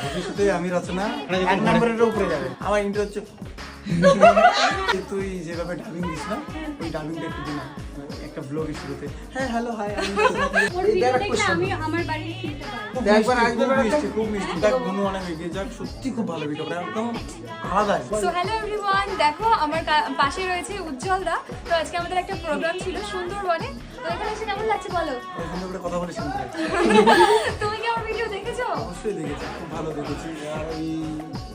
ভবিষ্যতে আমি রচনা এক নম্বরের উপরে যাবে। আমার ইন্টার হচ্ছে তুই যেভাবে ডাবিং দিস না, ওই ডাবিংটা একটু দিন একটা ব্লগের শুরুতে। হ্যাঁ হ্যালো হাই, খুব মিষ্টি দেখ, গুনু অনেক এগিয়ে যাক, সত্যি খুব ভালো ভিডিও, একদম আলাদা। সো হ্যালো এভরিওয়ান, দেখো আমার পাশে রয়েছে উজ্জ্বল দা। তো আজকে আমাদের একটা প্রোগ্রাম ছিল সুন্দরবনে। তো এখানে এসে কেমন লাগছে বলো? সুন্দর করে কথা বলে শুনতে তুমি কি আমার ভিডিও দেখেছো? অবশ্যই দেখেছি, খুব ভালো দেখেছি। আর ওই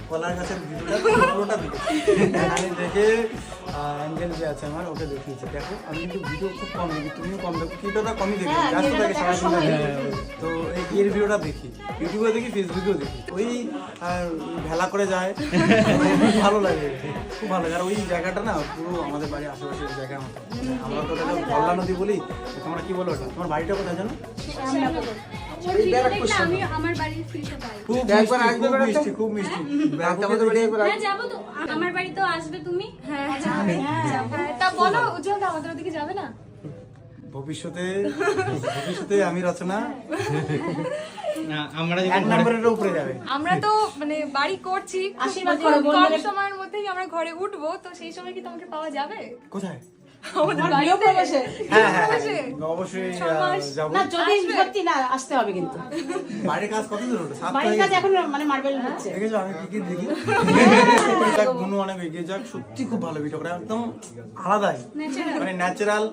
কলার গাছের ভিডিওটা পুরোটা দেখেছি। আমি দেখে অ্যাঞ্জেল যে আছে আমার, ওকে দেখিয়েছি। দেখো আমি কিন্তু ভিডিও খুব কম দেখি, তুমিও কম দেখো, ভিডিওটা কমই দেখি, ব্যস্ত থাকে সারাদিন। তো এর ভিডিওটা দেখি, ইউটিউবে দেখি, ফেসবুকেও দেখি। ওই ভেলা করে যায়, ভালো লাগে, খুব ভালো লাগে। আর ওই জায়গাটা না পুরো আমাদের বাড়ির আশেপাশের জায়গার মতো। আমরা তো ওটাকে ভল্লা নদী বলি, তোমরা কি বলো ওটা? তোমার বাড়িটা কোথায় জানো? খুব মিষ্টি। আমার বাড়ি তো আসবে তুমি? তা বলো উজ্জ্বল দা, আমাদের ওদিকে যাবে না? ভবিষ্যতে আমি রচনা আমরা এক নম্বরের উপরে যাবে। আমরা তো মানে বাড়ি করছি, আশীর্বাদ করো, কম সময়ের মধ্যেই আমরা ঘরে উঠবো। তো সেই সময় কি তোমাকে পাওয়া যাবে? কোথায়? আমাদের বাড়িতে? হ্যাঁ হ্যাঁ অবশ্যই যাবো। না যদি সত্যি না আসতে হবে কিন্তু। বাড়ির কাজ কত দূর হলো? বাড়ির কাজ এখন মানে মার্বেল হচ্ছে। দেখেছো আমি কি দেখি। গুনু অনেক এগিয়ে যাক, সত্যি খুব ভালো ভিডিও, একদম আলাদাই, মানে ন্যাচারাল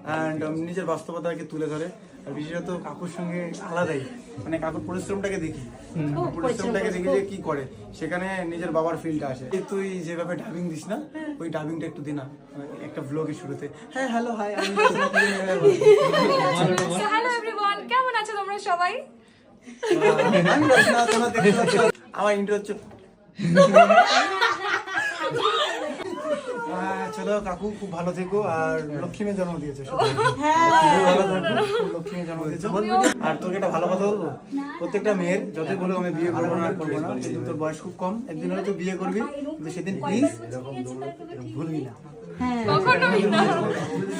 অ্যান্ড নিজের বাস্তবতাকে তুলে ধরে। আর বিশেষত কাকুর সঙ্গে আলাদাই, মানে কাকুর পরিশ্রমটাকে দেখি, পরিশ্রমটাকে দেখি যে কি করে, সেখানে নিজের বাবার ফিলটা আসে। তুই যেভাবে ডাবিং দিস না, ওই ডাবিংটা একটু দিনা একটা ব্লগের শুরুতে। হ্যাঁ হ্যালো হাই, হ্যালো এভরিওয়ান, কেমন আছো তোমরা সবাই? আমার ইন্টার হচ্ছে চলো কাকু, খুব ভালো থেকো। আর লক্ষ্মীমের জন্ম দিয়েছে, লক্ষ্মীমের জন্ম দিয়েছে। আর তোকে একটা ভালো কথা বলবো, প্রত্যেকটা মেয়ের যতই বলো আমি বিয়ে করবো না করবো না, সেদিন তোর বয়স খুব কম, একদিন হলে তো বিয়ে করবি, কিন্তু সেদিন প্লিজ ভুলবি না। কখনোই না।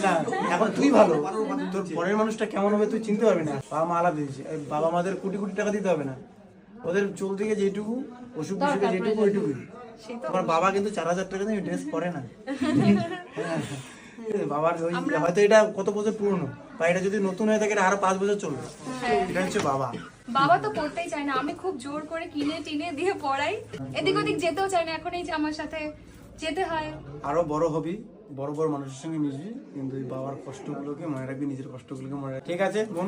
না এখন তুই ভালো, তোর পরের মানুষটা কেমন হবে তুই চিনতে পারবি না। বাবা মা আলাদা দিয়েছে, বাবা মাদের কোটি কোটি টাকা দিতে হবে না, ওদের চলতে গিয়ে যেটুকু অসুখ বিসুখে যেটুকু ওইটুকুই। আমার বাবা কিন্তু 4000 টাকা দিয়ে ড্রেস পরে না। বাবার ওই হয়তো এটা কত বছর পুরনো, বা এটা যদি নতুন হয়ে থাকে এটা আরো 5 বছর চলবে। এটা হচ্ছে বাবা। বাবা তো পড়তেই চায় না, আমি খুব জোর করে কিনে টিনে দিয়ে পড়াই, এদিক ওদিক যেতেও চায় না। এখন এই যে আমার সাথে যেতে হয়। আরো বড় হবি, বড় বড় মানুষের সঙ্গে মিশবি, কিন্তু এই বাবার কষ্টগুলোকে মনে রাখবি, নিজের কষ্টগুলোকে মনে রাখবি। ঠিক আছে বোন?